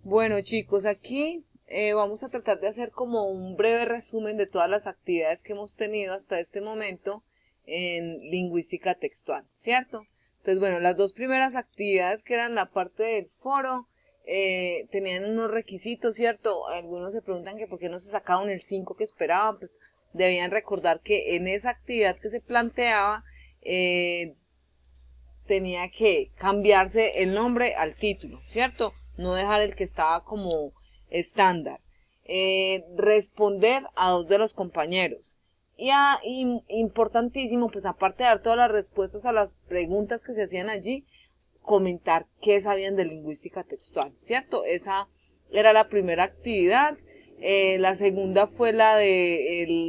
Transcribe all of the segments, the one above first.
Bueno, chicos, aquí vamos a tratar de hacer como un breve resumen de todas las actividades que hemos tenido hasta este momento en lingüística textual, ¿cierto? Entonces, bueno, las dos primeras actividades que eran la parte del foro tenían unos requisitos, ¿cierto? Algunos se preguntan que por qué no se sacaron el 5 que esperaban, pues debían recordar que en esa actividad que se planteaba eh, tenía que cambiarse el nombre al título, ¿cierto? No dejar el que estaba como estándar. Responder a dos de los compañeros. Importantísimo, pues aparte de dar todas las respuestas a las preguntas que se hacían allí, comentar qué sabían de lingüística textual, ¿cierto? Esa era la primera actividad. La segunda fue la de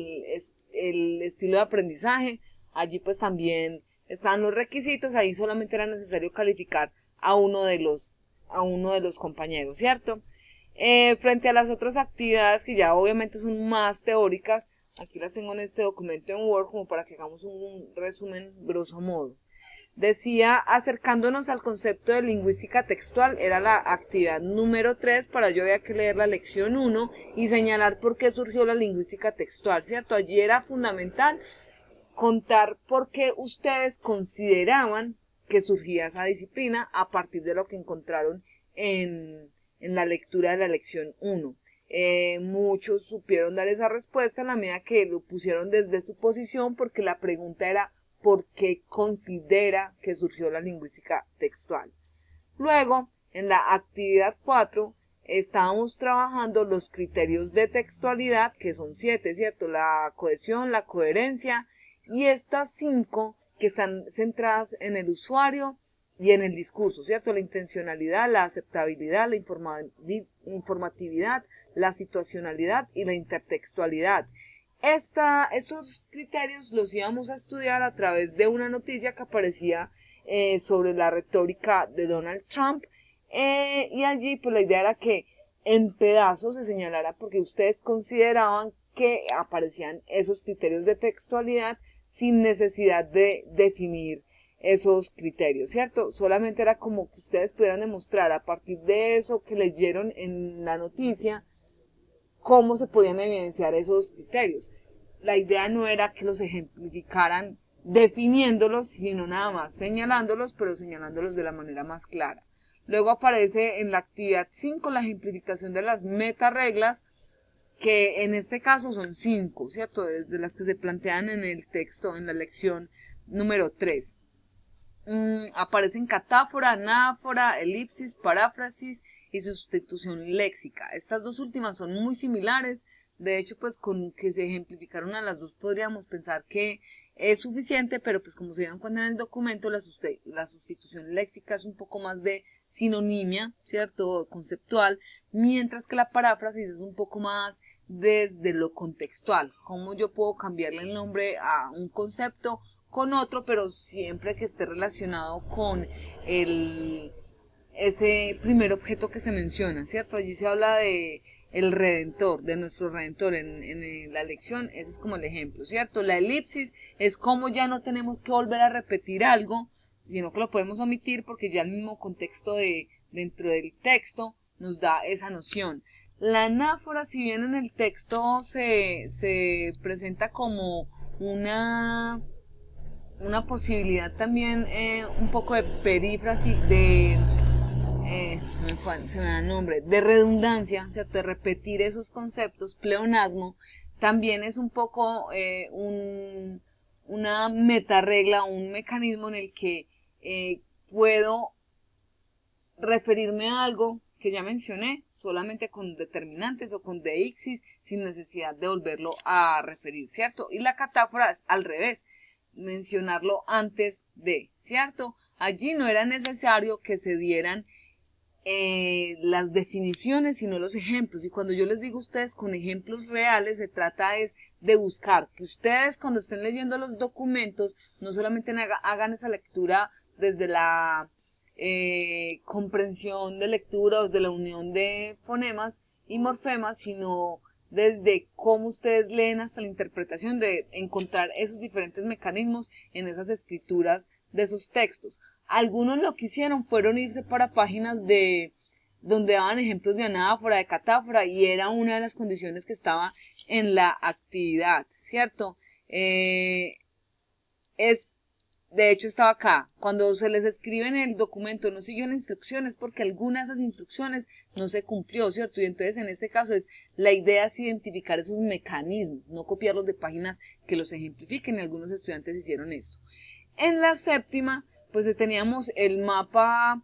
el estilo de aprendizaje. Allí pues también estaban los requisitos, ahí solamente era necesario calificar a uno de los compañeros, ¿cierto? Frente a las otras actividades que ya obviamente son más teóricas, aquí las tengo en este documento en Word como para que hagamos un resumen grosso modo. Decía, acercándonos al concepto de lingüística textual, era la actividad número 3, para ello había que leer la lección 1 y señalar por qué surgió la lingüística textual, ¿cierto? Allí era fundamental contar por qué ustedes consideraban que surgía esa disciplina a partir de lo que encontraron en la lectura de la lección 1. Muchos supieron dar esa respuesta en la medida que lo pusieron desde su posición, porque la pregunta era ¿por qué considera que surgió la lingüística textual? Luego, en la actividad 4, estábamos trabajando los criterios de textualidad, que son 7, ¿cierto? La cohesión, la coherencia, y estas 5 que están centradas en el usuario y en el discurso, ¿cierto? La intencionalidad, la aceptabilidad, la informatividad, la situacionalidad y la intertextualidad. Estos criterios los íbamos a estudiar a través de una noticia que aparecía sobre la retórica de Donald Trump, y allí pues la idea era que en pedazos se señalara porque ustedes consideraban que aparecían esos criterios de textualidad sin necesidad de definir esos criterios, ¿cierto? Solamente era como que ustedes pudieran demostrar a partir de eso que leyeron en la noticia cómo se podían evidenciar esos criterios. La idea no era que los ejemplificaran definiéndolos, sino nada más señalándolos, pero señalándolos de la manera más clara. Luego aparece en la actividad 5 la ejemplificación de las metareglas, que en este caso son 5, ¿cierto? Desde las que se plantean en el texto, en la lección número 3. Aparecen catáfora, anáfora, elipsis, paráfrasis y sustitución léxica. Estas dos últimas son muy similares. De hecho, pues con que se ejemplificaron a las dos podríamos pensar que es suficiente, pero pues como se dieron cuenta en el documento, la sustitución léxica es un poco más de sinonimia, ¿cierto? Conceptual, mientras que la paráfrasis es un poco más desde lo contextual. Cómo yo puedo cambiarle el nombre a un concepto con otro, pero siempre que esté relacionado con el, ese primer objeto que se menciona, ¿cierto? Allí se habla de el redentor, de nuestro redentor en la lección, ese es como el ejemplo, ¿cierto? La elipsis es como ya no tenemos que volver a repetir algo, sino que lo podemos omitir porque ya el mismo contexto dentro del texto nos da esa noción. La anáfora, si bien en el texto se presenta como una posibilidad también un poco de perífrasis, se me da el nombre, de redundancia, ¿cierto? De repetir esos conceptos, pleonasmo, también es un poco una metaregla, un mecanismo en el que puedo referirme a algo que ya mencioné, solamente con determinantes o con deixis, sin necesidad de volverlo a referir, ¿cierto? Y la catáfora es al revés, mencionarlo antes de, ¿cierto? Allí no era necesario que se dieran las definiciones, sino los ejemplos. Y cuando yo les digo a ustedes con ejemplos reales, se trata es de buscar que ustedes cuando estén leyendo los documentos, no solamente hagan esa lectura desde la comprensión de lectura o de la unión de fonemas y morfemas, sino desde cómo ustedes leen hasta la interpretación, de encontrar esos diferentes mecanismos en esas escrituras de esos textos. Algunos lo que hicieron fueron irse para páginas donde daban ejemplos de anáfora, de catáfora, y era una de las condiciones que estaba en la actividad, ¿cierto? De hecho estaba acá. Cuando se les escribe en el documento no siguió las instrucciones porque alguna de esas instrucciones no se cumplió, ¿cierto? Y entonces en este caso la idea es identificar esos mecanismos, no copiarlos de páginas que los ejemplifiquen, y algunos estudiantes hicieron esto. En la séptima, pues teníamos el mapa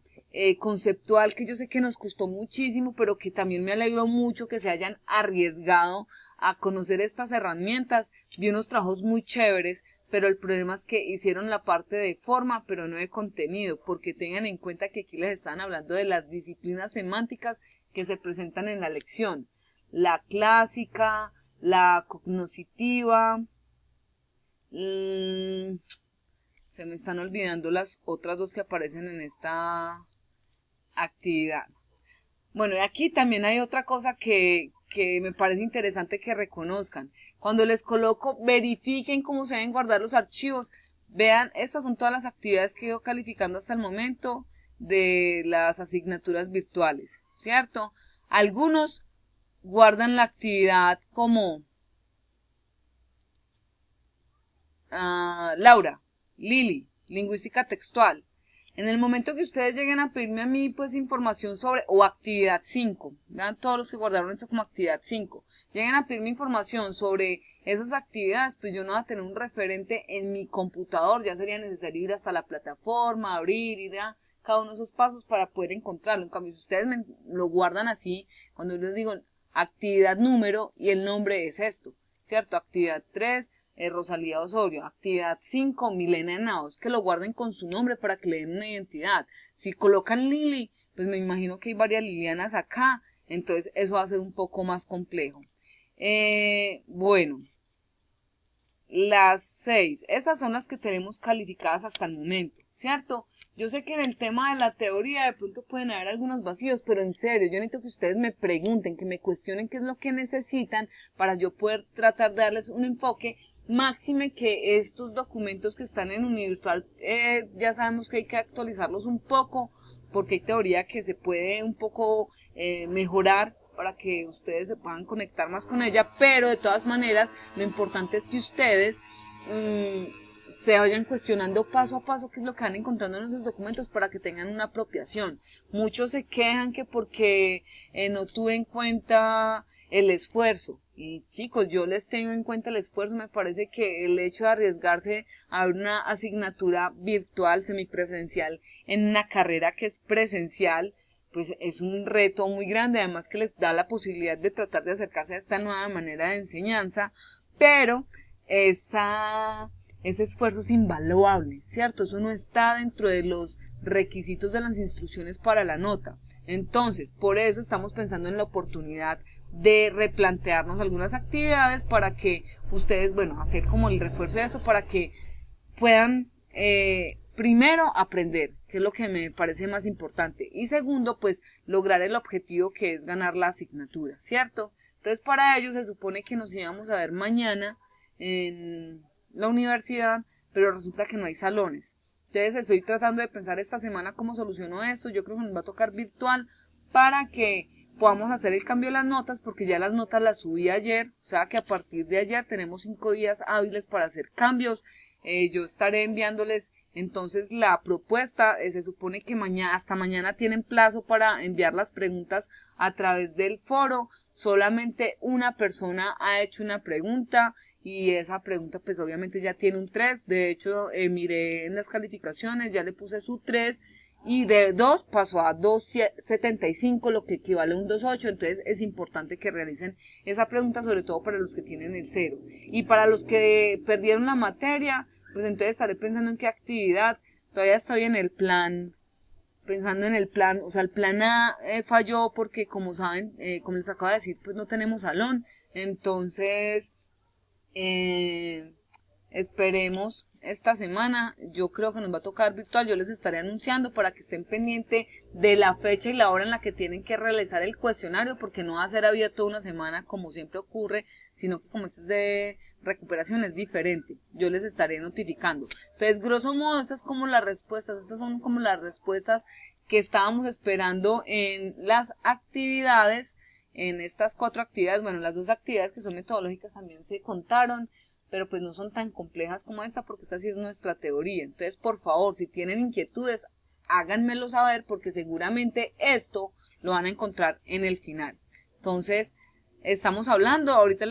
conceptual, que yo sé que nos costó muchísimo, pero que también me alegro mucho que se hayan arriesgado a conocer estas herramientas. Vi unos trabajos muy chéveres, pero el problema es que hicieron la parte de forma, pero no de contenido, porque tengan en cuenta que aquí les están hablando de las disciplinas semánticas que se presentan en la lección. La clásica, la cognoscitiva, se me están olvidando las otras dos que aparecen en esta actividad. Bueno, y aquí también hay otra cosa que me parece interesante que reconozcan. Cuando les coloco, verifiquen cómo se deben guardar los archivos. Vean, estas son todas las actividades que he ido calificando hasta el momento de las asignaturas virtuales, ¿cierto? Algunos guardan la actividad como Laura, Lili, lingüística textual. En el momento que ustedes lleguen a pedirme a mí, pues, información sobre, o actividad 5, vean todos los que guardaron esto como actividad 5, lleguen a pedirme información sobre esas actividades, pues yo no voy a tener un referente en mi computador, ya sería necesario ir hasta la plataforma, abrir, ir a cada uno de esos pasos para poder encontrarlo. En cambio, si ustedes me lo guardan así, cuando yo les digo actividad número y el nombre es esto, ¿cierto? Actividad 3, Rosalía Osorio. Actividad 5, Milena Henados, que lo guarden con su nombre para que le den una identidad. Si colocan Lili, pues me imagino que hay varias Lilianas acá, entonces eso va a ser un poco más complejo. Bueno, las 6, esas son las que tenemos calificadas hasta el momento, ¿cierto? Yo sé que en el tema de la teoría de pronto pueden haber algunos vacíos, pero en serio, yo necesito que ustedes me pregunten, que me cuestionen qué es lo que necesitan para yo poder tratar de darles un enfoque. Máxime que estos documentos que están en Univirtual, ya sabemos que hay que actualizarlos un poco, porque hay teoría que se puede un poco mejorar para que ustedes se puedan conectar más con ella, pero de todas maneras lo importante es que ustedes se vayan cuestionando paso a paso qué es lo que van encontrando en esos documentos para que tengan una apropiación. Muchos se quejan que porque no tuve en cuenta el esfuerzo. Y chicos, yo les tengo en cuenta el esfuerzo. Me parece que el hecho de arriesgarse a una asignatura virtual, semipresencial, en una carrera que es presencial, pues es un reto muy grande, además que les da la posibilidad de tratar de acercarse a esta nueva manera de enseñanza, pero ese esfuerzo es invaluable, ¿cierto? Eso no está dentro de los requisitos de las instrucciones para la nota. Entonces, por eso estamos pensando en la oportunidad de replantearnos algunas actividades para que ustedes, bueno, hacer como el refuerzo de eso para que puedan primero aprender, que es lo que me parece más importante, y segundo, pues lograr el objetivo que es ganar la asignatura, ¿cierto? Entonces, para ello se supone que nos íbamos a ver mañana en la universidad, pero resulta que no hay salones. Entonces estoy tratando de pensar esta semana cómo soluciono esto. Yo creo que nos va a tocar virtual para que podamos hacer el cambio de las notas, porque ya las notas las subí ayer, o sea que a partir de ayer tenemos 5 días hábiles para hacer cambios. Yo estaré enviándoles entonces la propuesta. Se supone que hasta mañana tienen plazo para enviar las preguntas a través del foro. Solamente una persona ha hecho una pregunta y esa pregunta pues obviamente ya tiene un 3. De hecho, miré en las calificaciones, ya le puse su 3 y de 2 pasó a 2.75, lo que equivale a un 2.8. Entonces es importante que realicen esa pregunta, sobre todo para los que tienen el 0. Y para los que perdieron la materia, pues entonces estaré pensando en qué actividad. Todavía estoy en el plan, pensando en el plan, o sea, el plan A falló porque, como saben, como les acabo de decir, pues no tenemos salón. Entonces, esperemos esta semana. Yo creo que nos va a tocar virtual. Yo les estaré anunciando para que estén pendientes de la fecha y la hora en la que tienen que realizar el cuestionario, porque no va a ser abierto una semana como siempre ocurre, sino que como este es de recuperación es diferente. Yo les estaré notificando. Entonces, grosso modo, estas son como las respuestas que estábamos esperando en las actividades, en estas 4 actividades. Bueno, las 2 actividades que son metodológicas también se contaron, pero pues no son tan complejas como esta, porque esta sí es nuestra teoría. Entonces, por favor, si tienen inquietudes, háganmelo saber, porque seguramente esto lo van a encontrar en el final. Entonces, estamos hablando, ahorita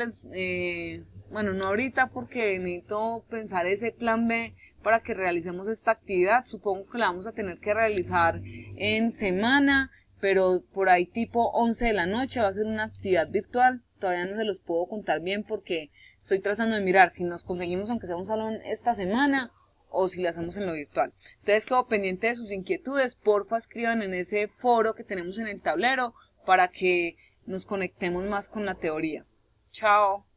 bueno, no ahorita porque necesito pensar ese plan B para que realicemos esta actividad. Supongo que la vamos a tener que realizar en semana, pero por ahí tipo 11 de la noche va a ser una actividad virtual. Todavía no se los puedo contar bien porque estoy tratando de mirar si nos conseguimos aunque sea un salón esta semana o si lo hacemos en lo virtual. Entonces quedo pendiente de sus inquietudes. Porfa, escriban en ese foro que tenemos en el tablero para que nos conectemos más con la teoría. Chao.